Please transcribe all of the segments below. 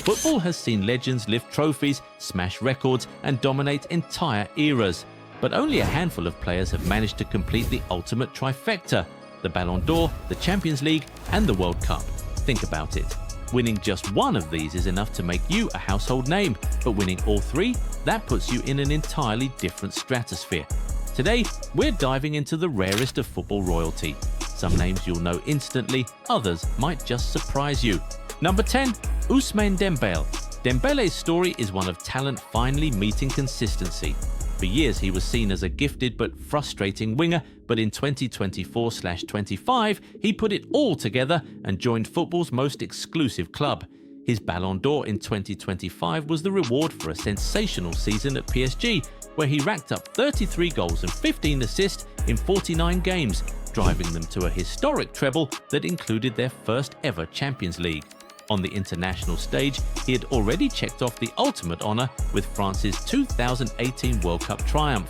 Football has seen legends lift trophies, smash records, and dominate entire eras. But only a handful of players have managed to complete the ultimate trifecta: the Ballon d'Or, the Champions League, and the World Cup. Think about it. Winning just one of these is enough to make you a household name, but winning all three, that puts you in an entirely different stratosphere. Today, we're diving into the rarest of football royalty. Some names you'll know instantly, others might just surprise you. Number 10. Usman Dembele. Dembele's story is one of talent finally meeting consistency. For years he was seen as a gifted but frustrating winger, but in 2024/25 he put it all together and joined football's most exclusive club. His Ballon d'Or in 2025 was the reward for a sensational season at PSG, where he racked up 33 goals and 15 assists in 49 games, driving them to a historic treble that included their first ever Champions League. On the international stage, he had already checked off the ultimate honour with France's 2018 World Cup triumph.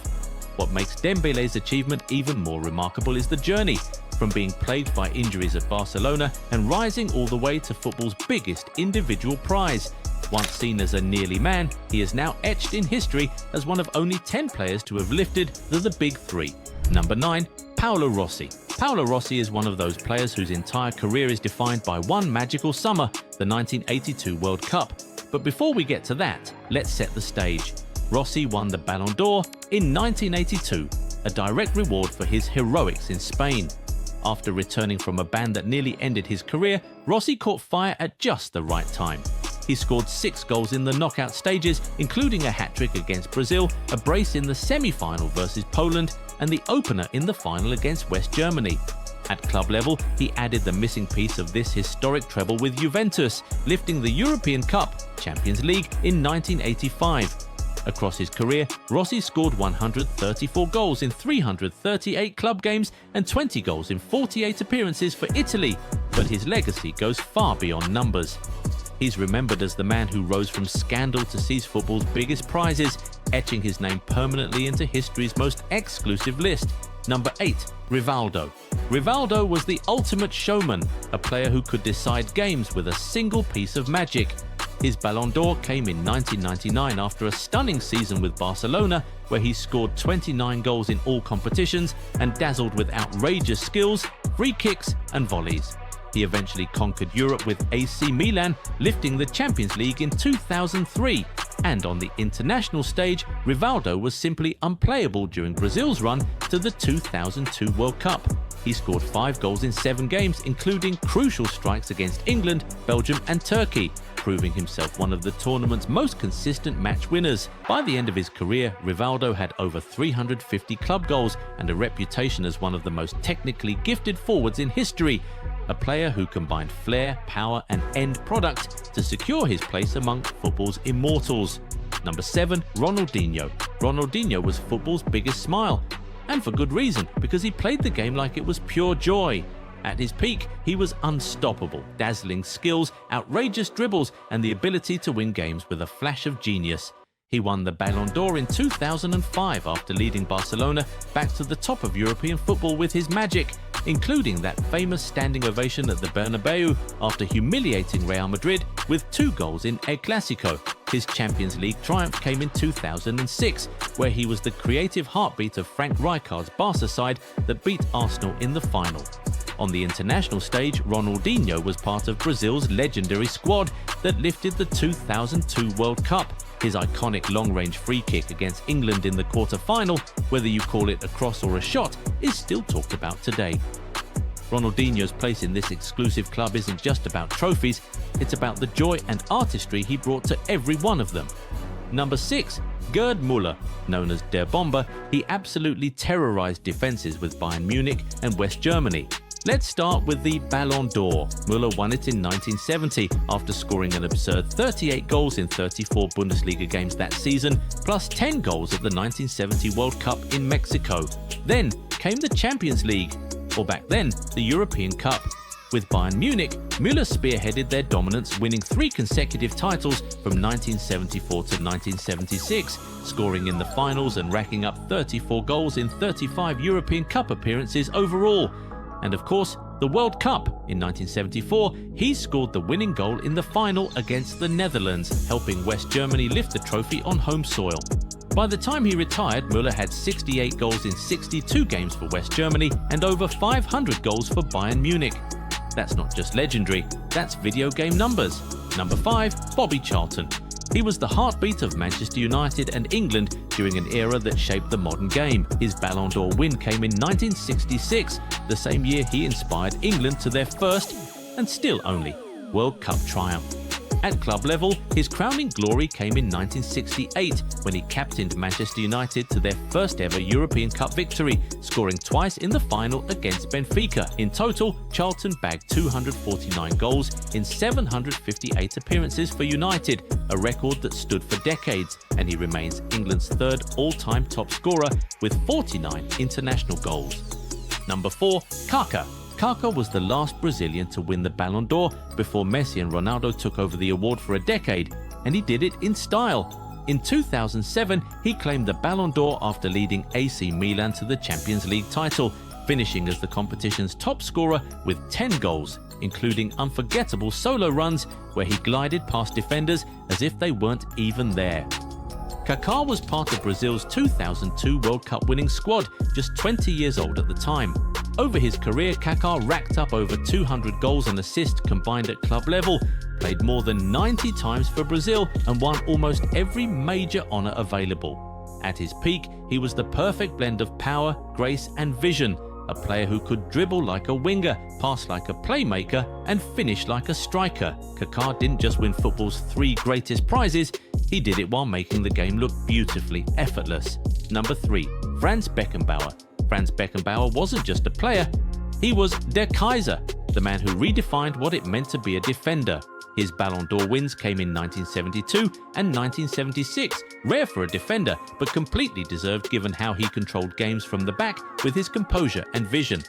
What makes Dembele's achievement even more remarkable is the journey, from being plagued by injuries at Barcelona and rising all the way to football's biggest individual prize. Once seen as a nearly man, he is now etched in history as one of only 10 players to have lifted the Big Three. Number 9. Paulo Rossi. Paulo Rossi is one of those players whose entire career is defined by one magical summer, the 1982 World Cup. But before we get to that, let's set the stage. Rossi won the Ballon d'Or in 1982, a direct reward for his heroics in Spain. After returning from a ban that nearly ended his career, Rossi caught fire at just the right time. He scored 6 goals in the knockout stages, including a hat-trick against Brazil, a brace in the semi-final versus Poland, and the opener in the final against West Germany. At club level, he added the missing piece of this historic treble with Juventus, lifting the European Cup, Champions League, in 1985. Across his career, Rossi scored 134 goals in 338 club games and 20 goals in 48 appearances for Italy, but his legacy goes far beyond numbers. He's remembered as the man who rose from scandal to seize football's biggest prizes, etching his name permanently into history's most exclusive list. Number 8. Rivaldo. Rivaldo was the ultimate showman, a player who could decide games with a single piece of magic. His Ballon d'Or came in 1999 after a stunning season with Barcelona, where he scored 29 goals in all competitions and dazzled with outrageous skills, free kicks and volleys. He eventually conquered Europe with AC Milan, lifting the Champions League in 2003. And on the international stage, Rivaldo was simply unplayable during Brazil's run to the 2002 World Cup. He scored 5 goals in 7 games, including crucial strikes against England, Belgium and Turkey, proving himself one of the tournament's most consistent match winners. By the end of his career, Rivaldo had over 350 club goals and a reputation as one of the most technically gifted forwards in history, a player who combined flair, power and end product to secure his place among football's immortals. Number 7. Ronaldinho. Ronaldinho was football's biggest smile, and for good reason, because he played the game like it was pure joy. At his peak, he was unstoppable, dazzling skills, outrageous dribbles, and the ability to win games with a flash of genius. He won the Ballon d'Or in 2005 after leading Barcelona back to the top of European football with his magic, including that famous standing ovation at the Bernabeu after humiliating Real Madrid with 2 goals in El Clásico. His Champions League triumph came in 2006, where he was the creative heartbeat of Frank Rijkaard's Barca side that beat Arsenal in the final. On the international stage, Ronaldinho was part of Brazil's legendary squad that lifted the 2002 World Cup. His iconic long-range free kick against England in the quarter-final, whether you call it a cross or a shot, is still talked about today. Ronaldinho's place in this exclusive club isn't just about trophies, it's about the joy and artistry he brought to every one of them. Number 6. Gerd Müller. Known as Der Bomber, he absolutely terrorized defenses with Bayern Munich and West Germany. Let's start with the Ballon d'Or. Müller won it in 1970 after scoring an absurd 38 goals in 34 Bundesliga games that season, plus 10 goals at the 1970 World Cup in Mexico. Then came the Champions League, or back then, the European Cup. With Bayern Munich, Müller spearheaded their dominance, winning 3 consecutive titles from 1974 to 1976, scoring in the finals and racking up 34 goals in 35 European Cup appearances overall. And of course, The World Cup in 1974, he scored the winning goal in the final against the Netherlands, helping West Germany lift the trophy on home soil. By the time he retired, Müller had 68 goals in 62 games for West Germany and over 500 goals for Bayern Munich. That's not just legendary, that's video game numbers. Number 5, Bobby Charlton. He was the heartbeat of Manchester United and England during an era that shaped the modern game. His Ballon d'Or win came in 1966, the same year he inspired England to their first, and still only, World Cup triumph. At club level, his crowning glory came in 1968 when he captained Manchester United to their first ever European Cup victory, scoring twice in the final against Benfica. In total, Charlton bagged 249 goals in 758 appearances for United, a record that stood for decades, and he remains England's third all-time top scorer with 49 international goals. Number 4, Kaka. Kaka was the last Brazilian to win the Ballon d'Or before Messi and Ronaldo took over the award for a decade, and he did it in style. In 2007, he claimed the Ballon d'Or after leading AC Milan to the Champions League title, finishing as the competition's top scorer with 10 goals, including unforgettable solo runs where he glided past defenders as if they weren't even there. Kaka was part of Brazil's 2002 World Cup winning squad, just 20 years old at the time. Over his career, Kaka racked up over 200 goals and assists combined at club level, played more than 90 times for Brazil, and won almost every major honour available. At his peak, he was the perfect blend of power, grace and vision, a player who could dribble like a winger, pass like a playmaker, and finish like a striker. Kaka didn't just win football's 3 greatest prizes, he did it while making the game look beautifully effortless. Number 3, Franz Beckenbauer. Franz Beckenbauer wasn't just a player, he was Der Kaiser, the man who redefined what it meant to be a defender. His Ballon d'Or wins came in 1972 and 1976, rare for a defender, but completely deserved given how he controlled games from the back with his composure and vision.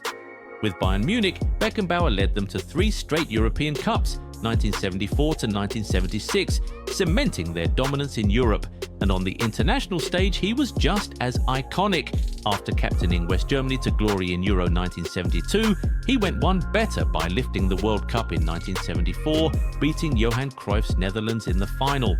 With Bayern Munich, Beckenbauer led them to 3 straight European Cups, 1974 to 1976, cementing their dominance in Europe. And on the international stage, he was just as iconic. After captaining West Germany to glory in Euro 1972, he went one better by lifting the World Cup in 1974, beating Johan Cruyff's Netherlands in the final.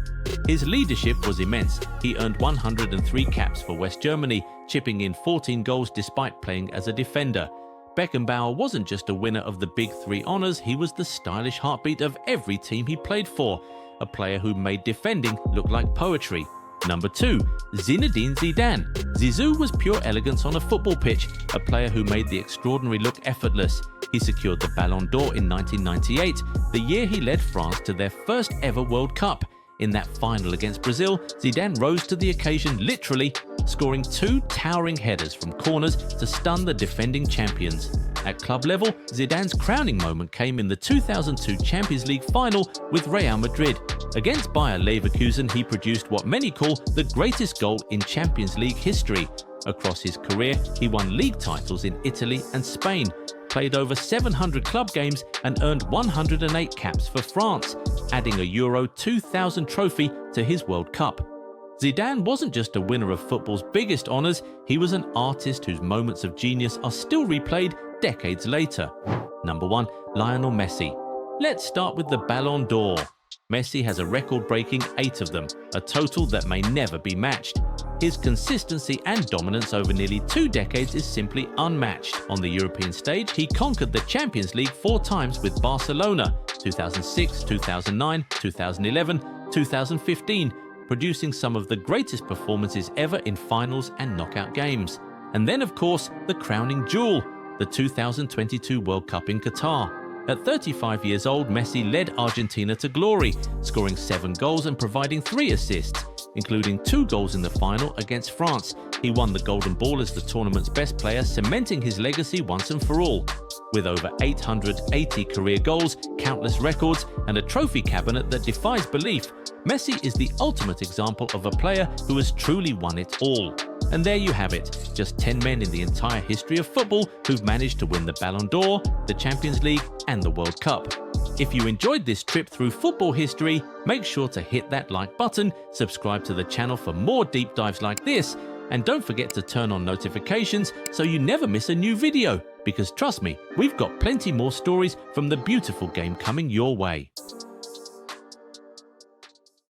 His leadership was immense. He earned 103 caps for West Germany, chipping in 14 goals despite playing as a defender. Beckenbauer wasn't just a winner of the big 3 honours, he was the stylish heartbeat of every team he played for, a player who made defending look like poetry. Number 2, Zinedine Zidane. Zizou was pure elegance on a football pitch, a player who made the extraordinary look effortless. He secured the Ballon d'Or in 1998, the year he led France to their first ever World Cup. In that final against Brazil, Zidane rose to the occasion literally, scoring 2 towering headers from corners to stun the defending champions. At club level, Zidane's crowning moment came in the 2002 Champions League final with Real Madrid. Against Bayer Leverkusen, he produced what many call the greatest goal in Champions League history. Across his career, he won league titles in Italy and Spain, played over 700 club games and earned 108 caps for France, adding a Euro 2000 trophy to his World Cup. Zidane wasn't just a winner of football's biggest honours, he was an artist whose moments of genius are still replayed decades later. Number 1, Lionel Messi. Let's start with the Ballon d'Or. Messi has a record-breaking 8 of them, a total that may never be matched. His consistency and dominance over nearly 2 decades is simply unmatched. On the European stage, he conquered the Champions League 4 times with Barcelona, 2006, 2009, 2011, 2015, producing some of the greatest performances ever in finals and knockout games. And then, of course, the crowning jewel, the 2022 World Cup in Qatar. At 35 years old, Messi led Argentina to glory, scoring 7 goals and providing 3 assists, including 2 goals in the final against France. He won the Golden Ball as the tournament's best player, cementing his legacy once and for all. With over 880 career goals, countless records, and a trophy cabinet that defies belief, Messi is the ultimate example of a player who has truly won it all. And there you have it, just 10 men in the entire history of football who've managed to win the Ballon d'Or, the Champions League, and the World Cup. If you enjoyed this trip through football history, make sure to hit that like button, subscribe to the channel for more deep dives like this, and don't forget to turn on notifications so you never miss a new video. because trust me, we've got plenty more stories from the beautiful game coming your way.